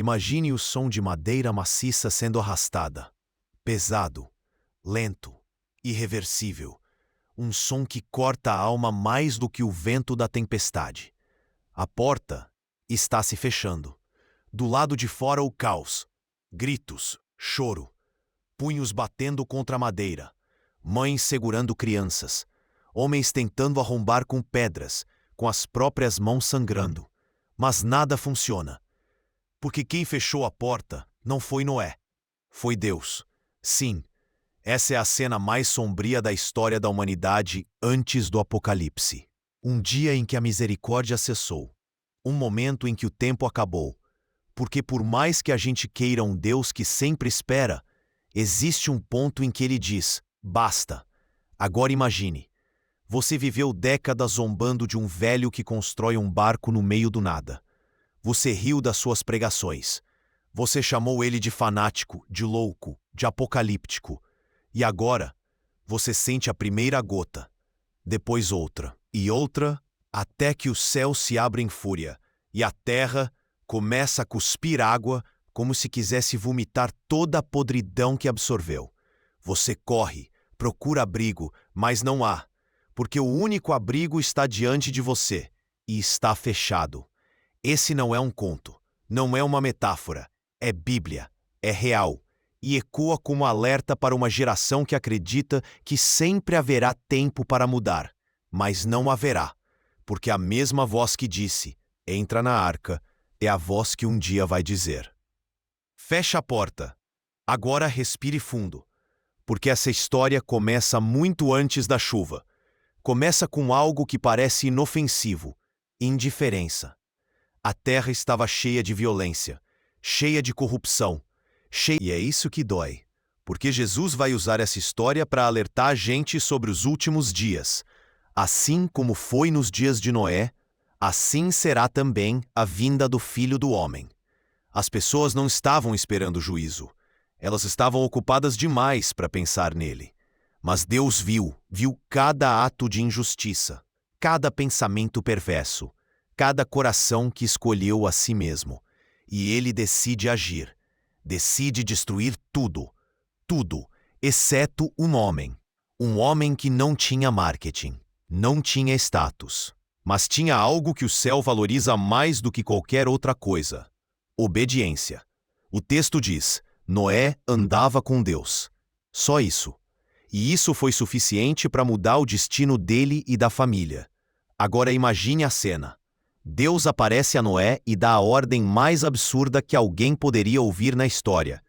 Imagine o som de madeira maciça sendo arrastada. Pesado, lento, irreversível. Um som que corta a alma mais do que o vento da tempestade. A porta está se fechando. Do lado de fora o caos. Gritos, choro. Punhos batendo contra a madeira. Mães segurando crianças. Homens tentando arrombar com pedras, com as próprias mãos sangrando. Mas nada funciona. Porque quem fechou a porta não foi Noé. Foi Deus. Sim, essa é a cena mais sombria da história da humanidade antes do Apocalipse. Um dia em que a misericórdia cessou. Um momento em que o tempo acabou. Porque por mais que a gente queira um Deus que sempre espera, existe um ponto em que ele diz, basta. Agora imagine. Você viveu décadas zombando de um velho que constrói um barco no meio do nada. Você riu das suas pregações. Você chamou ele de fanático, de louco, de apocalíptico. E agora, você sente a primeira gota, depois outra, e outra, até que o céu se abre em fúria, e a terra começa a cuspir água como se quisesse vomitar toda a podridão que absorveu. Você corre, procura abrigo, mas não há, porque o único abrigo está diante de você, e está fechado. Esse não é um conto, não é uma metáfora, é Bíblia, é real, e ecoa como alerta para uma geração que acredita que sempre haverá tempo para mudar, mas não haverá, porque a mesma voz que disse, entra na arca, é a voz que um dia vai dizer. Fecha a porta. Agora respire fundo, porque essa história começa muito antes da chuva. Começa com algo que parece inofensivo, indiferença. A terra estava cheia de violência, cheia de corrupção, E é isso que dói, porque Jesus vai usar essa história para alertar a gente sobre os últimos dias. Assim como foi nos dias de Noé, assim será também a vinda do Filho do Homem. As pessoas não estavam esperando o juízo. Elas estavam ocupadas demais para pensar nele. Mas Deus viu cada ato de injustiça, cada pensamento perverso, cada coração que escolheu a si mesmo. E ele decide agir. Decide destruir tudo, exceto um homem. Um homem que não tinha marketing, não tinha status, mas tinha algo que o céu valoriza mais do que qualquer outra coisa: obediência. O texto diz: Noé andava com Deus. Só isso. E isso foi suficiente para mudar o destino dele e da família. Agora imagine a cena. Deus aparece a Noé e dá a ordem mais absurda que alguém poderia ouvir na história.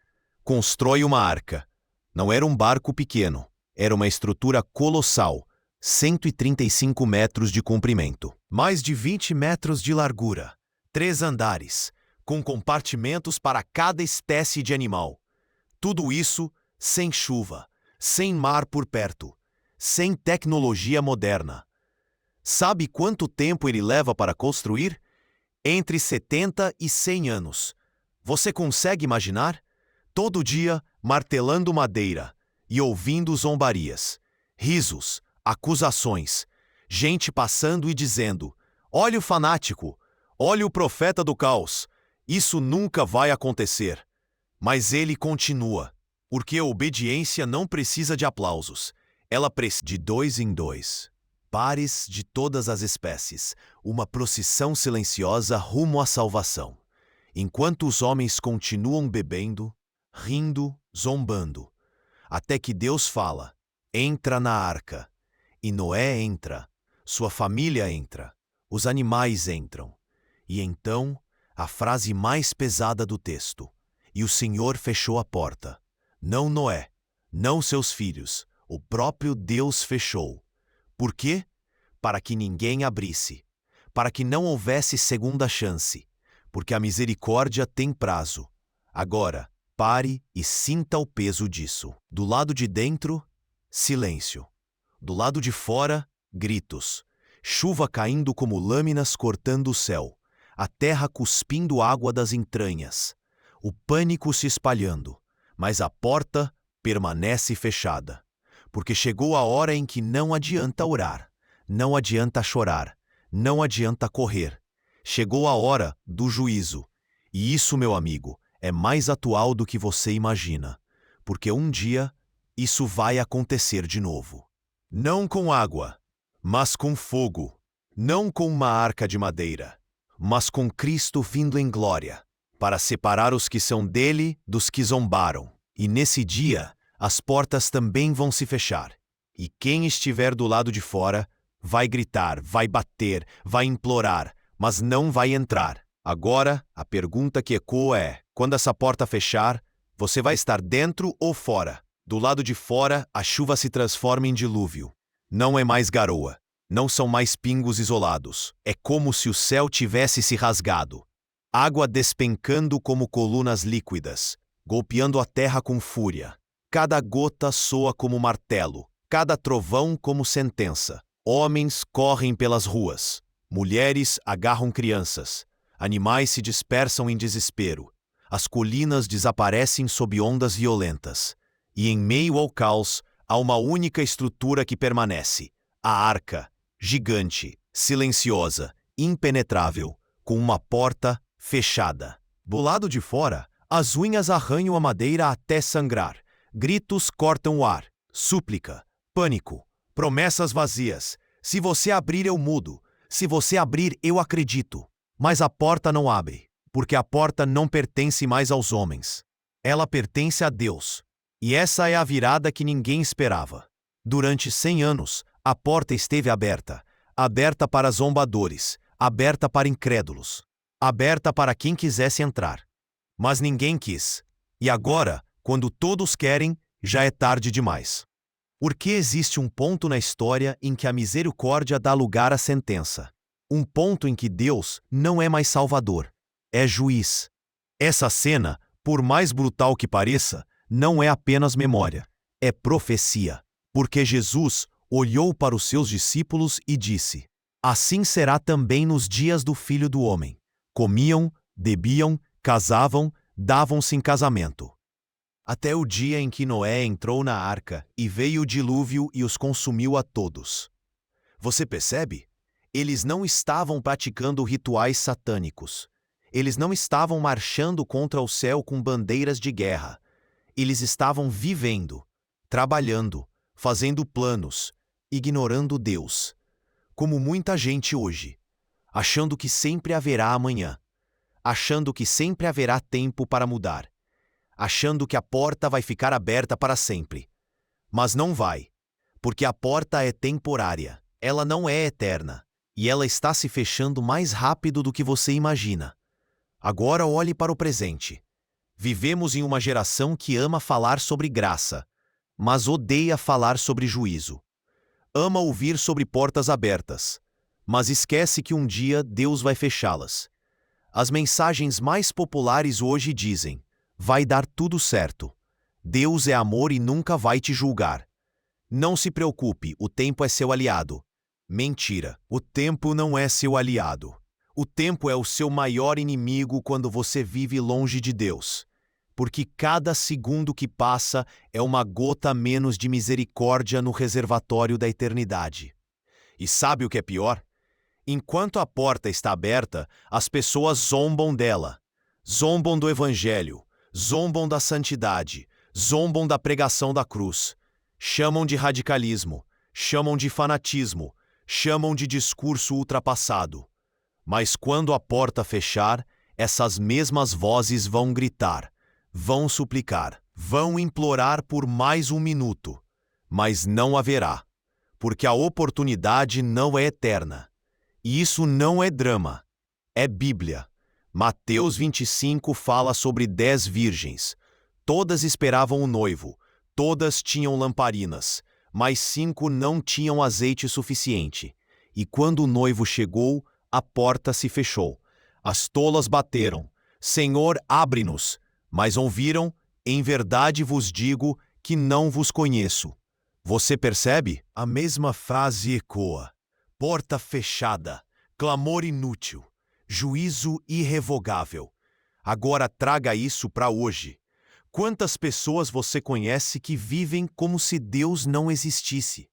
Constrói uma arca. Não era um barco pequeno, era uma estrutura colossal, 135 metros de comprimento, mais de 20 metros de largura, 3 andares, com compartimentos para cada espécie de animal. Tudo isso sem chuva, sem mar por perto, sem tecnologia moderna. Sabe quanto tempo ele leva para construir? Entre 70 e 100 anos. Você consegue imaginar? Todo dia, martelando madeira e ouvindo zombarias, risos, acusações, gente passando e dizendo: olha o fanático, olha o profeta do caos, isso nunca vai acontecer. Mas ele continua, porque a obediência não precisa de aplausos, ela precisa de 2 em 2. Pares de todas as espécies, uma procissão silenciosa rumo à salvação. Enquanto os homens continuam bebendo, rindo, zombando, até que Deus fala: entra na arca. E Noé entra, sua família entra, os animais entram. E então, a frase mais pesada do texto: e o Senhor fechou a porta. Não Noé, não seus filhos, o próprio Deus fechou. Por quê? Para que ninguém abrisse, para que não houvesse segunda chance, porque a misericórdia tem prazo. Agora, pare e sinta o peso disso. Do lado de dentro, silêncio. Do lado de fora, gritos. Chuva caindo como lâminas cortando o céu. A terra cuspindo água das entranhas. O pânico se espalhando, mas a porta permanece fechada. Porque chegou a hora em que não adianta orar, não adianta chorar, não adianta correr. Chegou a hora do juízo. E isso, meu amigo, é mais atual do que você imagina, porque um dia isso vai acontecer de novo. Não com água, mas com fogo. Não com uma arca de madeira, mas com Cristo vindo em glória, para separar os que são dele dos que zombaram. E nesse dia, as portas também vão se fechar. E quem estiver do lado de fora vai gritar, vai bater, vai implorar, mas não vai entrar. Agora, a pergunta que ecoa é: quando essa porta fechar, você vai estar dentro ou fora? Do lado de fora, a chuva se transforma em dilúvio. Não é mais garoa. Não são mais pingos isolados. É como se o céu tivesse se rasgado. Água despencando como colunas líquidas, golpeando a terra com fúria. Cada gota soa como martelo, cada trovão como sentença. Homens correm pelas ruas. Mulheres agarram crianças. Animais se dispersam em desespero. As colinas desaparecem sob ondas violentas. E em meio ao caos, há uma única estrutura que permanece: a arca, gigante, silenciosa, impenetrável, com uma porta fechada. Do lado de fora, as unhas arranham a madeira até sangrar. Gritos cortam o ar. Súplica, pânico, promessas vazias. Se você abrir, eu mudo. Se você abrir, eu acredito. Mas a porta não abre, porque a porta não pertence mais aos homens. Ela pertence a Deus. E essa é a virada que ninguém esperava. Durante 100 anos, a porta esteve aberta. Aberta para zombadores, aberta para incrédulos, aberta para quem quisesse entrar. Mas ninguém quis. E agora, quando todos querem, já é tarde demais. Porque existe um ponto na história em que a misericórdia dá lugar à sentença. Um ponto em que Deus não é mais salvador, é juiz. Essa cena, por mais brutal que pareça, não é apenas memória, é profecia. Porque Jesus olhou para os seus discípulos e disse: assim será também nos dias do Filho do Homem. Comiam, bebiam, casavam, davam-se em casamento. Até o dia em que Noé entrou na arca e veio o dilúvio e os consumiu a todos. Você percebe? Eles não estavam praticando rituais satânicos. Eles não estavam marchando contra o céu com bandeiras de guerra. Eles estavam vivendo, trabalhando, fazendo planos, ignorando Deus. Como muita gente hoje, achando que sempre haverá amanhã, achando que sempre haverá tempo para mudar, achando que a porta vai ficar aberta para sempre. Mas não vai, porque a porta é temporária, ela não é eterna, e ela está se fechando mais rápido do que você imagina. Agora olhe para o presente. Vivemos em uma geração que ama falar sobre graça, mas odeia falar sobre juízo. Ama ouvir sobre portas abertas, mas esquece que um dia Deus vai fechá-las. As mensagens mais populares hoje dizem: vai dar tudo certo. Deus é amor e nunca vai te julgar. Não se preocupe, o tempo é seu aliado. Mentira, o tempo não é seu aliado. O tempo é o seu maior inimigo quando você vive longe de Deus. Porque cada segundo que passa é uma gota a menos de misericórdia no reservatório da eternidade. E sabe o que é pior? Enquanto a porta está aberta, as pessoas zombam dela. Zombam do Evangelho, zombam da santidade, zombam da pregação da cruz. Chamam de radicalismo, chamam de fanatismo, chamam de discurso ultrapassado. Mas quando a porta fechar, essas mesmas vozes vão gritar, vão suplicar, vão implorar por mais um minuto. Mas não haverá, porque a oportunidade não é eterna. E isso não é drama, é Bíblia. Mateus 25 fala sobre 10 virgens. Todas esperavam o noivo, todas tinham lamparinas, mas 5 não tinham azeite suficiente. E quando o noivo chegou, a porta se fechou. As tolas bateram: Senhor, abre-nos. Mas ouviram: em verdade vos digo que não vos conheço. Você percebe? A mesma frase ecoa. Porta fechada, clamor inútil, juízo irrevogável. Agora traga isso para hoje. Quantas pessoas você conhece que vivem como se Deus não existisse?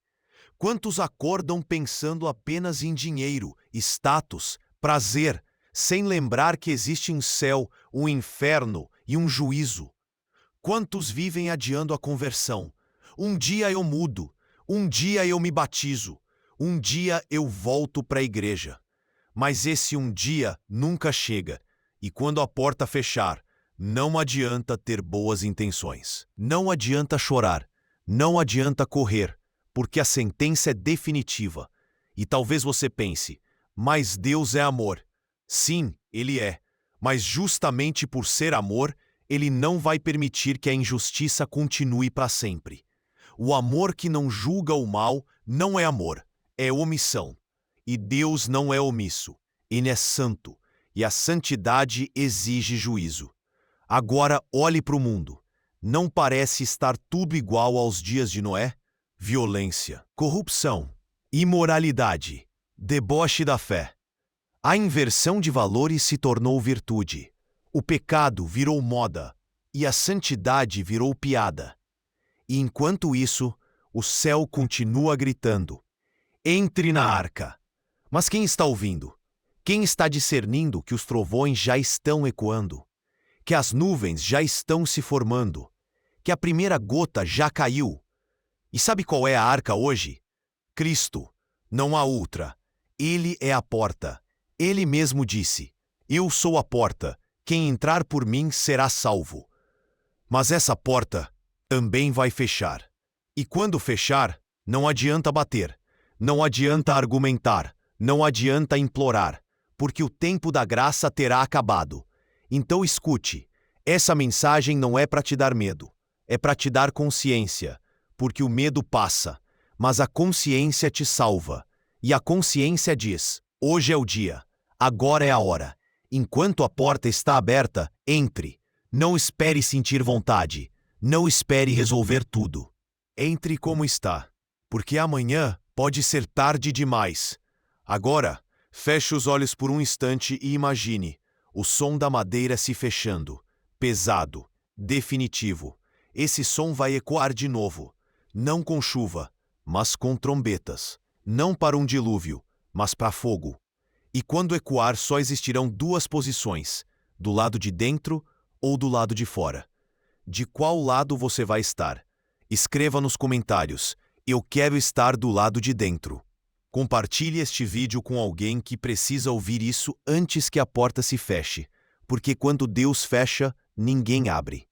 Quantos acordam pensando apenas em dinheiro, status, prazer, sem lembrar que existe um céu, um inferno e um juízo. Quantos vivem adiando a conversão? Um dia eu mudo, um dia eu me batizo, um dia eu volto para a igreja. Mas esse um dia nunca chega, e quando a porta fechar, não adianta ter boas intenções. Não adianta chorar, não adianta correr, porque a sentença é definitiva. E talvez você pense, mas Deus é amor. Sim, Ele é, mas justamente por ser amor, Ele não vai permitir que a injustiça continue para sempre. O amor que não julga o mal não é amor, é omissão. E Deus não é omisso, Ele é santo, e a santidade exige juízo. Agora olhe para o mundo. Não parece estar tudo igual aos dias de Noé? Violência, corrupção, imoralidade, deboche da fé. A inversão de valores se tornou virtude. O pecado virou moda e a santidade virou piada. E enquanto isso, o céu continua gritando: entre na arca. Mas quem está ouvindo? Quem está discernindo que os trovões já estão ecoando? Que as nuvens já estão se formando? Que a primeira gota já caiu? E sabe qual é a arca hoje? Cristo. Não há outra. Ele é a porta. Ele mesmo disse: eu sou a porta. Quem entrar por mim será salvo. Mas essa porta também vai fechar. E quando fechar, não adianta bater, não adianta argumentar, não adianta implorar, porque o tempo da graça terá acabado. Então escute, essa mensagem não é para te dar medo, é para te dar consciência, porque o medo passa, mas a consciência te salva. E a consciência diz: hoje é o dia, agora é a hora. Enquanto a porta está aberta, entre. Não espere sentir vontade, não espere resolver tudo. Entre como está, porque amanhã pode ser tarde demais. Agora, feche os olhos por um instante e imagine o som da madeira se fechando, pesado, definitivo. Esse som vai ecoar de novo, não com chuva, mas com trombetas. Não para um dilúvio, mas para fogo. E quando ecoar, só existirão duas posições, do lado de dentro ou do lado de fora. De qual lado você vai estar? Escreva nos comentários: eu quero estar do lado de dentro. Compartilhe este vídeo com alguém que precisa ouvir isso antes que a porta se feche, porque quando Deus fecha, ninguém abre.